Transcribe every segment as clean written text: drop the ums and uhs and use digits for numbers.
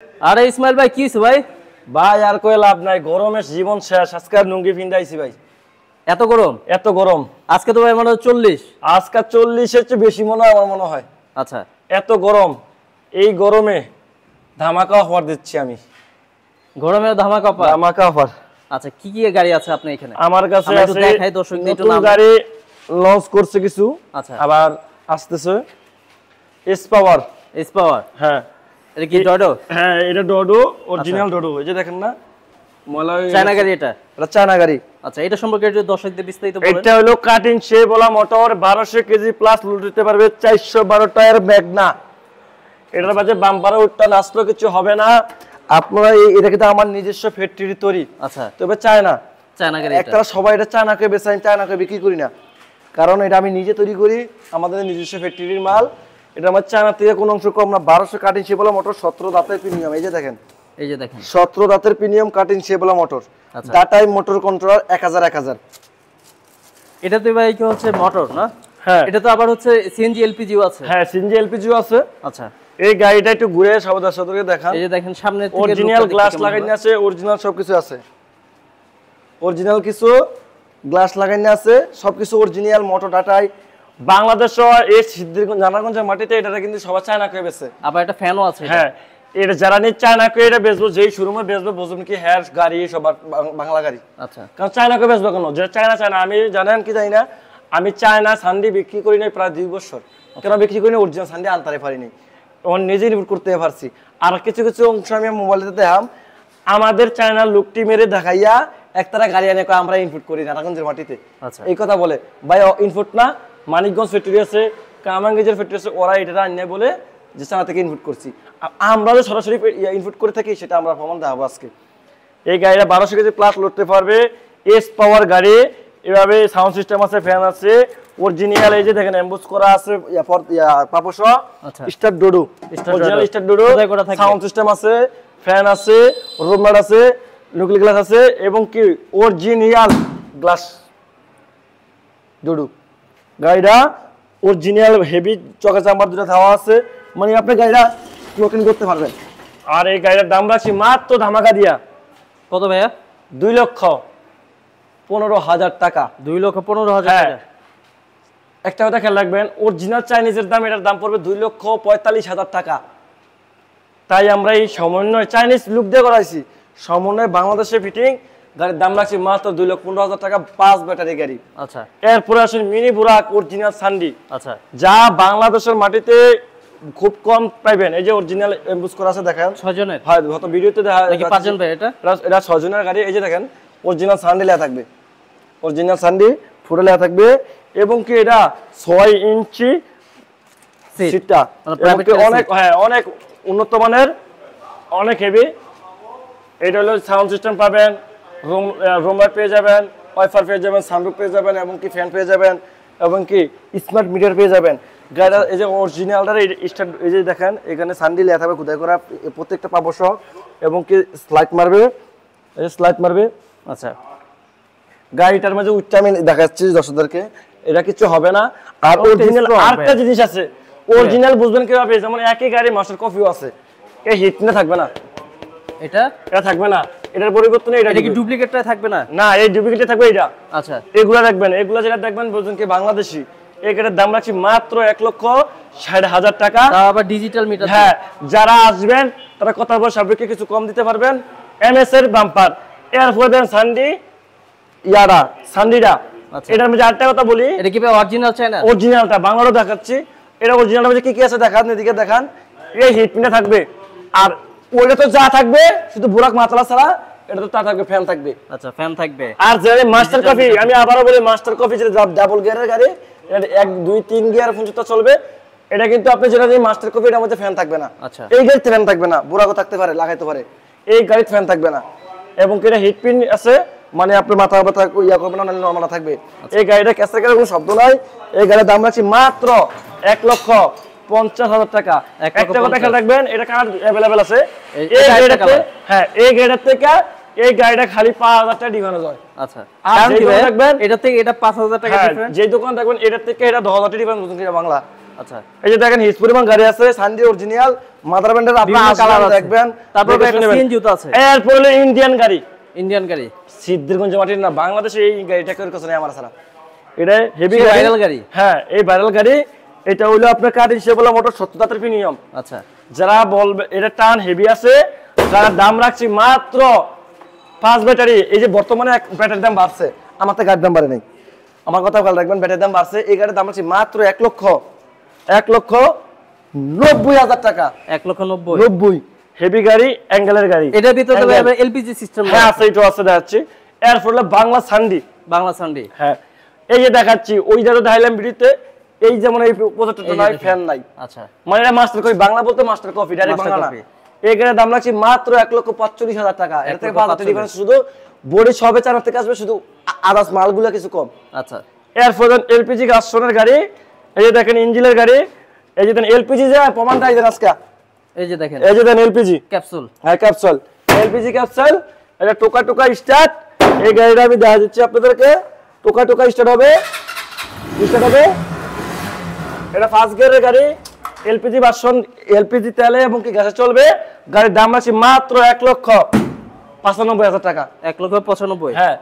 আরে ইসমাইল ভাই কি হইছে ভাই? ভাই আর কই লাভ নাই, গরমে জীবন শেষ। আজকে লুঙ্গি পিন্দাইছি ভাই। এত গরম? এত গরম আজকে তো ভাই মনে হয় 40। আজকে 40 এর চেয়ে বেশি মনে হয়, আমার মনে হয়। আচ্ছা, এত গরম, এই গরমে ধামাকা অফার দিচ্ছি আমি। গরমে ধামাকা অফার? ধামাকা অফার। আচ্ছা, কি কি গাড়ি আছে আপনার এখানে? আমার কাছে আছে দেখাই দর্শকদের একটু নাম। গাড়ি লঞ্চ করছে কিছু, আচ্ছা, আবার আসতেছে এস পাওয়ার। S power? হ্যাঁ। এটা কি ডডো? হ্যাঁ, এটা ডডো, অরিজিনাল ডডো। এই যে দেখেন না, চায়না গাড়ি। এটা চায়না গাড়ি। আচ্ছা, এটা সম্পর্কে একটু দর্শকদের বিস্তারিত বলেন। এটা হলো কাটিং শেপ বলা মোটর, 1200 কেজি প্লাস লোড দিতে পারবে, 412 টায়ার ম্যাগনা। এটার বাজে বাম্পারে উঠটা নাচলো কিছু হবে না। আপনারা এটা কিন্তু আমার নিজস্ব ফ্যাক্টরি তৈরি। আচ্ছা, তবে চায়না গাড়ি। একটা সবাই এটা চায়নাকে বেচাই, চায়নাকে বিক্রি করি না, কারণ এটা আমি নিজে তৈরি করি, আমাদের নিজস্ব ফ্যাক্টরির মাল। এটা আমার চায়না থেকে কোনো অংশ কম না। 1200 কাটিং শেপ বলা মোটর, 17 দাঁতের প্রিমিয়াম। এই যে দেখেন, 17 দাঁতের প্রিমিয়াম কাটিং শেপ বলা মোটর। ডাটাই মোটর কন্ট্রোলার 1000। এটা তো ভাই কি হচ্ছে মোটর না? হ্যাঁ, এটা তো আবার হচ্ছে সিএনজি এলপিজিও আছে। হ্যাঁ, সিএনজি এলপিজিও আছে। আচ্ছা, এই গাড়িটা একটু ঘুরে সব দর্শকদেরকে দেখান। এই যে দেখেন সামনে থেকে অরিজিনাল গ্লাস লাগানো আছে, অরিজিনাল সবকিছু আছে। অরিজিনাল কিছু গ্লাস লাগানো আছে, সবকিছু অরিজিনাল। মোটর ডাটাই বাংলাদেশ এই সিদ্ধিরগঞ্জ জানাগঞ্জের মাটিতে এটা কিন্তু সবাই চায়না করে বেচে। আবার একটা ফ্যানও আছে। হ্যাঁ, এটা যারা নিয়ে চায়না করে এটা বেচবো, যেই শোরুমে বেচবো বুঝবেন কি হ্যাঁ গাড়ি সবার বাংলা গাড়ি। আচ্ছা, কারণ চায়না করে বেচবো কেন? যে চায়না আমি জানেন কি জানি না, আমি চায়না সান্ডি বিক্রি করি নাই প্রায় 2 বছর। কেন বিক্রি করি না? অরিজিনাল সান্ডি আনতে পারিনি, ওর নিজে ইনপুট করতে পারছি। আর কিছু কিছু অংশ আমি মোবাইলে দেখাম, আমাদের চায়নার লুকটি মেরে দেখাইয়া একতারা গাড়ি আনে আমরা ইনপুট করি নারায়ণগঞ্জের মাটিতে। আচ্ছা, এই কথা বলে ভাই ইনপুট না, মানিকগঞ্জ ফ্যাক্টরি আছে, কামাঙ্গেজের ফ্যাক্টরি আছে, ওরা এটা আনে বলে যে চায়না থেকে ইনপুট করছি। আমরা যে সরাসরি ইনপুট করে থাকি সেটা আমরা প্রমাণ দেখাবো আজকে। এই গাড়িটা 1200 কেজি প্লাস লড়তে পারবে, এস পাওয়ার গাড়ি। এভাবে সাউন্ড সিস্টেম আছে, ফ্যান আছে, অরিজিনাল। এই যে দেখেন এমবস করা আছে, পাপোশ স্টার ডোডো, অরিজিনাল স্টার ডোডো। সাউন্ড সিস্টেম আছে, ফ্যান আছে, রুম ম্যাট আছে, লুকলি গ্লাস আছে, এবং কি অরিজিনাল গ্লাস ডোডো। গাড়িটা অরিজিনাল হেভি চকা চাম্বার দুটো ধাওয়া আছে, মানে আপনি গাড়িটা ক্লোকিং করতে পারবেন। আর এই গাড়িটার দাম রাখছি মাত্র ধামাকা দিয়া। কত ভাইয়া? 2,15,000 টাকা। 2,15,000 টাকা। একটা কথা খেয়াল রাখবেন, অরিজিনাল চাইনিজের দাম, এটার দাম পড়বে 2,45,000 টাকা। তাই আমরা এই সমন্বয় চাইনিজ লুক দিয়ে করাইছি, সমন্বয় বাংলাদেশে ফিটিং। গাড়ির দাম রাখছি মাত্র 2,15,000 টাকা, 5 ব্যাটারি গাড়ি। আচ্ছা, এরপরে আসেন মিনি বুরাক অরিজিনাল সান্ডি। আচ্ছা, যা বাংলাদেশের মাটিতে খুব কম পাইবেন। এই যে অরিজিনাল এমবুস করা আছে, দেখেন 6 জনের। হয় হয়তো ভিডিওতে দেখা নাকি 5 জন ভাই? এটা 6 জনের গাড়ি। এই যে দেখেন অরিজিনাল সান্ডি লেখা থাকবে, অরিজিনাল সান্ডি ফুটে লেখা থাকবে, এবং কি এটা 6 ইঞ্চি সিটটা অনেক, হ্যাঁ অনেক উন্নত মানের, অনেক হেভি। এটা হলো সাউন্ড সিস্টেম পাবেন, রুম লাইট পেয়ে যাবেন, ওয়াইফাই পেয়ে যাবেন, সানরুফ পেয়ে যাবেন, এবং কি ফ্যান পেয়ে যাবেন, এবং কি স্মার্ট মিটার পেয়ে যাবেন। গাড়িটা এই যে অরিজিনালটার স্টার্ট, এই যে দেখেন এখানে সান্ডি লেখা থাকবে খোদাই করা, প্রত্যেকটা পাবস, এবং কি স্লাইড মারবে, এই যে স্লাইড মারবে। আচ্ছা, গাড়িটার মাঝে উচ্চ আমি দেখাচ্ছি দর্শকদেরকে, এটা কিছু হবে না। আর অরিজিনাল আরেকটা জিনিস আছে, অরিজিনাল বুঝবেন কিভাবে? যেমন একই গাড়ি মাস্টার কফিও আছে, এই হিট না থাকবে না, এটা থাকবে না, এটার পরিবর্তনে এটা কি ডুপ্লিকেটটা থাকবে না? না, এই ডুপ্লিকেটে থাকবে এটা। আচ্ছা, এগুলা দেখবেন, এগুলা যেটা দেখবেন বুঝবেন কি বাংলাদেশি। এই গাড়ির দাম রাখছি মাত্র 1,60,000 টাকা। আবার ডিজিটাল মিটার। হ্যাঁ, যারা আসবেন তারা কথা বলে সাবেকে কিছু কম দিতে পারবেন। এমএস এর বাম্পার, এরপরে দেন সান্ডি ইয়ারা সান্ডিটা। এটার মধ্যে আরেকটা কথা বলি, এটা কি অরিজিনাল চায়না? অরিজিনালটা বাংলারও দেখাচ্ছি। এটা অরিজিনালটা মধ্যে কি কি আছে দেখান, এদিকে দেখান। এই হিটমিটা থাকবে, আর ওইটা তো যা থাকবে শুধু বুরাক মাতলা ছাড়া, এটা তো তা থাকবে, ফ্যান থাকবে। আচ্ছা, ফ্যান থাকবে। আর যে মাস্টার কফি, আমি আবারও বলি মাস্টার কফি যেটা ডাবল গিয়ারের গাড়ি, এটা 1 2 3 গিয়ার পর্যন্ত চলবে। এটা কিন্তু আপনি যেটা যে মাস্টার কফি, এটার মধ্যে ফ্যান থাকবে না। আচ্ছা, এই গাড়িতে ফ্যান থাকবে না, বুরাকও থাকতে পারে, লাগাইতে পারে, এই গাড়িতে ফ্যান থাকবে না। এবং এটা হিট পিন আছে, মানে আপনি মাথা ব্যথা ইয়া করবেন না, নরমাল থাকবে। এই গাড়িটা ক্যাসের গাড়ির কোনো শব্দ নাই। এই গাড়ির দাম রাখছি মাত্র 1,50,000 টাকা। একটা কথা খেয়াল রাখবেন, এটা কার অ্যাভেলেবেল আছে এই গাড়িটাতে। হ্যাঁ, এই গাড়িটার থেকে এই গাড়িটা খালি 5,000 টাকা ডিফারেন্স হয়। আচ্ছা, আর কি দেখবেন এটা থেকে এটা 5,000 টাকা ডিফারেন্স। যে দোকান দেখবেন এটা থেকে এটা 10,000 টাকা ডিফারেন্স বুঝুন কি বাংলা। আচ্ছা, এই যে দেখেন হিজ পরিমাণ গাড়ি আছে, সান্ডি অরিজিনাল মাদার ব্র্যান্ডের আপনারা কালার দেখবেন। তারপর একটা সিএনজি তো আছে। এরপর হলো ইন্ডিয়ান গাড়ি। ইন্ডিয়ান গাড়ি সিদ্ধিরগঞ্জ মাটির না, বাংলাদেশে এই গাড়িটা কেউ কাছে নেই আমার ছাড়া। এটা হেভি ভাইরাল গাড়ি। হ্যাঁ, এই ভাইরাল গাড়ি। এটা হলো আপনার কার হিসেবে বলে মোটর 70 দাঁতের প্রিমিয়াম। আচ্ছা, যারা বলবে এটা টান হেভি আছে, যারা দাম রাখছি মাত্র 5 ব্যাটারি। এই যে বর্তমানে ব্যাটারির দাম বাড়ছে, আমার তো গাড়ির দাম বাড়ে নাই, আমার কথা খেয়াল রাখবেন, ব্যাটারির দাম বাড়ছে। এই গাড়ির দাম রাখছি মাত্র 1,90,000 টাকা। 1,90,000 হেভি গাড়ি, অ্যাঙ্গেলের গাড়ি। এটার ভিতরে এলপিজি সিস্টেম আছে, এটা আছে দেখাচ্ছি। এরপর হলো বাংলা সান্ডি। হ্যাঁ, এই যে দেখাচ্ছি, ওই যারা দেখাইলাম ভিডিওতে, এই যেমন এই প্রজেক্টরটা নাই, ফ্যান নাই। আচ্ছা, মানে এটা মাস্টার কফি, বাংলা বলতে মাস্টার কফি, ডাইরেক্ট বাংলা না। এই গাড়ির দাম রাখছি মাত্র 1,45,000 টাকা। এর থেকে 5,000 ডিফারেন্স, শুধু বডি সবে 4 থেকে আসবে, শুধু আদার্স মালগুলো কিছু কম। আচ্ছা, এরপর এলপিজি গাসনের গাড়ি। এই যে দেখেন ইঞ্জিনের গাড়ি। এই যে দেখেন এলপিজি যে প্রমাণটা এই যে আজকে, এই যে দেখেন, এই যে দেখেন এলপিজি ক্যাপসুল। হ্যাঁ, ক্যাপসুল, এলপিজি ক্যাপসুল। এটা টোকা টোকা স্টার্ট। এই গাড়িটা আমি দেখা দিচ্ছি আপনাদেরকে, টোকা টোকা স্টার্ট হবে। এটা ফার্স্ট গিয়ারের গাড়ি, এলপিজি ভার্সন, এলপিজি তেলে এবং কি গ্যাসে চলবে। গাড়ির দাম আছে মাত্র 1,95,000 টাকা। 1,95,000। হ্যাঁ,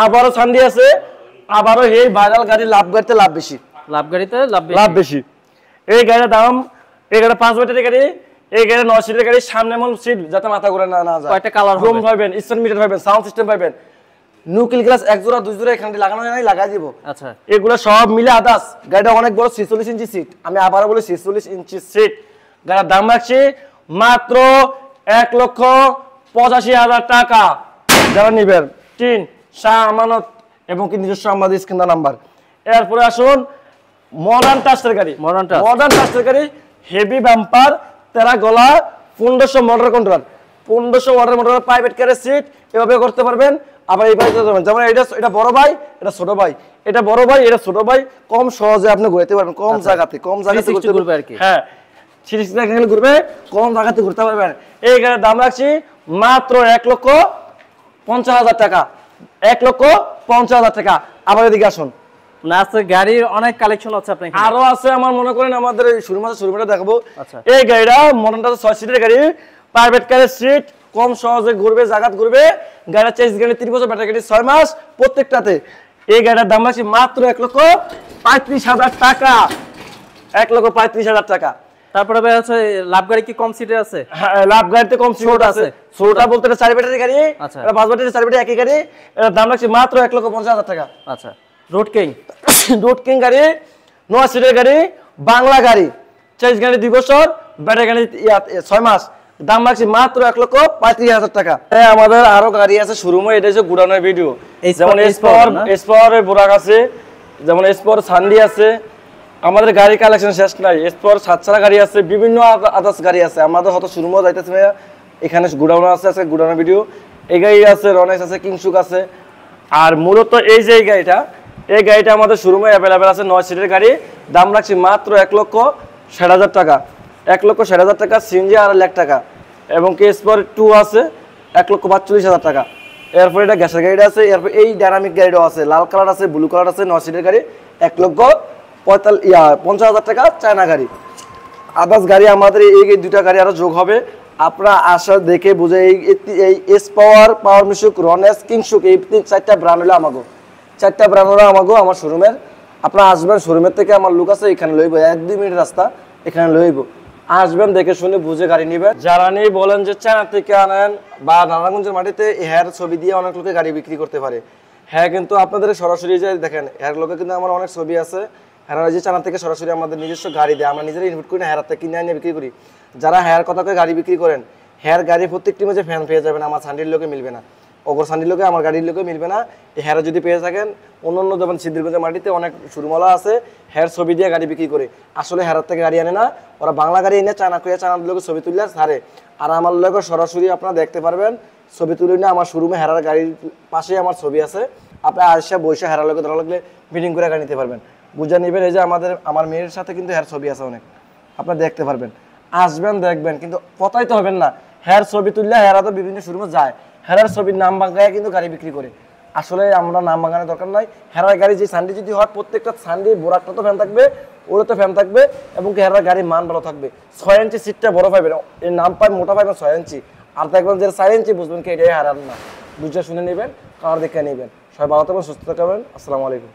আবারও সান্ডি আছে, আবারও এই ভাইরাল গাড়ি, লাভ গাড়িতে লাভ বেশি, লাভ বেশি। এই গাড়ির দাম, এই গাড়ি 5 ব্যাটারি গাড়ি, এই গাড়ি 9 সিটের গাড়ি, সামনে এমন সিট যাতে মাথা ঘুরে না যায়। কয়টা কালার রুম পাবেন, স্ট্যান্ড মিটার পাবেন, সাউন্ড সিস্টেম পাবেন, নিউক্লিয়ার গ্লাস 1 জোড়া 2 জোড়া এখানে লাগানো হয় নাই, লাগাই দিব। আচ্ছা, এগুলো সব মিলে আদাস। গাড়িটা অনেক বড়, 46 ইঞ্চি সিট। আমি আবারও বলি 46 ইঞ্চি সিট। গাড়ির দাম রাখছি মাত্র 1,85,000 টাকা। যারা নিবেন, টিন শাহ আমানত এবং কি নিজস্ব আমাদের স্ক্রিনার নাম্বার। এরপরে আসুন মডার্ন টাস্টের গাড়ি। মডার্ন টাস্টের গাড়ি, হেভি বাম্পার, তেরা গলা, 1500 মোটর কন্ট্রোল, 1500 ওয়াটের মোটর, প্রাইভেট কারের সিট। এভাবে করতে পারবেন। আবার এই বাইকটা যেমন এটা বড় ভাই, এটা ছোট ভাই, এটা বড় ভাই, এটা ছোট ভাই। কম সহজে আপনি ঘুরতে পারবেন, কম জায়গাতে ঘুরবে আর কি। হ্যাঁ, 360 ঘুরবে, কম জায়গাতে ঘুরতে পারবেন। এই গাড়ির দাম রাখছি মাত্র 1,50,000 টাকা। 1,50,000 টাকা। আবার এদিকে আসুন, না আছে গাড়ির অনেক কালেকশন আছে আপনার এখানে। আরো আছে, আমার মনে করেন আমাদের এই শোরুমটা দেখাবো। আচ্ছা, এই গাড়িটা মডার্নটা 6 সিটের গাড়ি, প্রাইভেট কারের সিট, কম সহজে ঘুরবে, জায়গা ঘুরবে। গাড়িটা চেঞ্জ গাড়ি 30 বছর, ব্যাটারি গাড়ি 6 মাস প্রত্যেকটাতে। এই গাড়িটার দাম আছে মাত্র 1,35,000 টাকা। 1,35,000 টাকা। তারপরে ভাই আছে লাভ গাড়ি, কি কম সিটের আছে? হ্যাঁ, লাভ গাড়িতে কম সিট আছে। ছোটটা বলতে এটা 4 ব্যাটারি গাড়ি, আচ্ছা, এটা 5 ব্যাটারি 4 ব্যাটারি একই গাড়ি। এর দাম আছে মাত্র 1,50,000 টাকা। আচ্ছা, রোড কিং গাড়ি, 9 সিটের গাড়ি, বাংলা গাড়ি, চেঞ্জ গাড়ি 2 বছর, ব্যাটারি গাড়ি 6 মাস। দাম রাখছি মাত্র 1,35,000 টাকা। আমাদের আরো গাড়ি আছে শোরুমে, এটা হচ্ছে গুড়ানোর ভিডিও। যেমন এসপাওয়ার বোরাক আছে, যেমন এসপাওয়ার সান্ডি আছে। আমাদের গাড়ি কালেকশন শেষ নাই। এসপাওয়ার 7 গাড়ি আছে, বিভিন্ন আদার্স গাড়ি আছে। আমাদের হয়তো শোরুমও যাইতেছে, এখানে গুড়ানো আছে, আজকে গুড়ানোর ভিডিও। এই গাড়ি আছে, রনেক্স আছে, কিংসুক আছে। আর মূলত এই যে এই গাড়িটা আমাদের শোরুমে অ্যাভেলেবেল আছে, 9 সিটের গাড়ি। দাম রাখছি মাত্র 1,60,000 টাকা। 1,60,000 টাকা, সিএনজি 1,00,000 টাকা। এবং কি স্পোর 2 আছে 1,42,000 টাকা। এরপর এটা গ্যাসের গাড়িটা আছে। এরপর এই ডাইনামিক গাড়িটাও আছে, লাল কালার আছে, ব্লু কালার আছে, 9 সিটের গাড়ি, 1,50,000 টাকা। চায়না গাড়ি, আদার্স গাড়ি আমাদের এই 2টা গাড়ি আরো যোগ হবে। আপনারা আশা দেখে বুঝে এই এস পাওয়ার মিশুক, রনেক্স, কিংসুক, এই 4টা ব্র্যান্ড হলো আমাগো। 4টা ব্র্যান্ড হলো আমাগো আমার শোরুমের। আপনারা আসবেন, শোরুমের থেকে আমার লোক আছে, এখানে লইব, 1-2 মিনিট রাস্তা, এখানে লইব। আসবেন, দেখে শুনে বুঝে গাড়ি নেবেন। যারা নেই বলেন যে চায়না থেকে আনেন বা নারায়ণগঞ্জের মাটিতে হেয়ার ছবি দিয়ে অনেক লোকে গাড়ি বিক্রি করতে পারে। হ্যাঁ, কিন্তু আপনাদের সরাসরি যে দেখেন হেয়ার লোকে কিন্তু আমার অনেক ছবি আছে। হেয়ার যে চায়না থেকে সরাসরি আমাদের নিজস্ব গাড়ি দেয়, আমরা নিজেরাই ইনপুট করি না, হেয়ার থেকে কিনে আনিয়ে বিক্রি করি। যারা হেয়ার কথা করে গাড়ি বিক্রি করেন, হেয়ার গাড়ি প্রত্যেকটি মাঝে ফ্যান পেয়ে যাবেন, আমার সান্ডির লোকে মিলবে না, অগর সান্ডির লোকে আমার গাড়ির লোকে মিলবে না। এই হেয়ার যদি পেয়ে থাকেন, অন্য যেমন সিদ্ধিরগঞ্জের মাটিতে অনেক শোরুমওয়ালা আছে হেয়ার ছবি দিয়ে গাড়ি বিক্রি করে, আসলে হেয়ার থেকে গাড়ি আনে না, ওরা বাংলা গাড়ি এনে চায়না করে চায়নার লোকে ছবি তুললে ছাড়ে। আর আমার লোক সরাসরি আপনারা দেখতে পারবেন, ছবি তুলে নিয়ে আমার শোরুমে হেয়ার গাড়ির পাশেই আমার ছবি আছে। আপনি আসে বসে হেয়ার লোকে ধরা লাগলে মিটিং করে গাড়ি নিতে পারবেন, বুঝে নেবেন। এই যে আমার মেয়ের সাথে কিন্তু হেয়ার ছবি আছে অনেক, আপনারা দেখতে পারবেন। আসবেন, দেখবেন, কিন্তু পতাইতে হবেন না। হেয়ার ছবি তুললে হেয়ারা তো বিভিন্ন শোরুমে যায়, হেয়ার ছবির নাম বাংলায় কিন্তু গাড়ি বিক্রি করে। আসলে আমরা নাম বাগানের দরকার নাই। হেরার গাড়ি যে সানডে যদি হয় প্রত্যেকটা সানডে বোরাকটা তো ফ্যান থাকবে, ওরা তো ফ্যান থাকবে, এবং হেরার গাড়ির মান ভালো থাকবে। 6 ইঞ্চি সিটটা বড় পাইবেন, এর নাম পাই মোটা পাইবেন 6 ইঞ্চি, আর দেখবেন যে 4 ইঞ্চি বুঝবেন কি এটাই হারান না। বুঝে শুনে নেবেন, কালার দেখে নেবেন। সবাই ভালো থাকবেন, সুস্থ থাকবেন। আসসালামু আলাইকুম।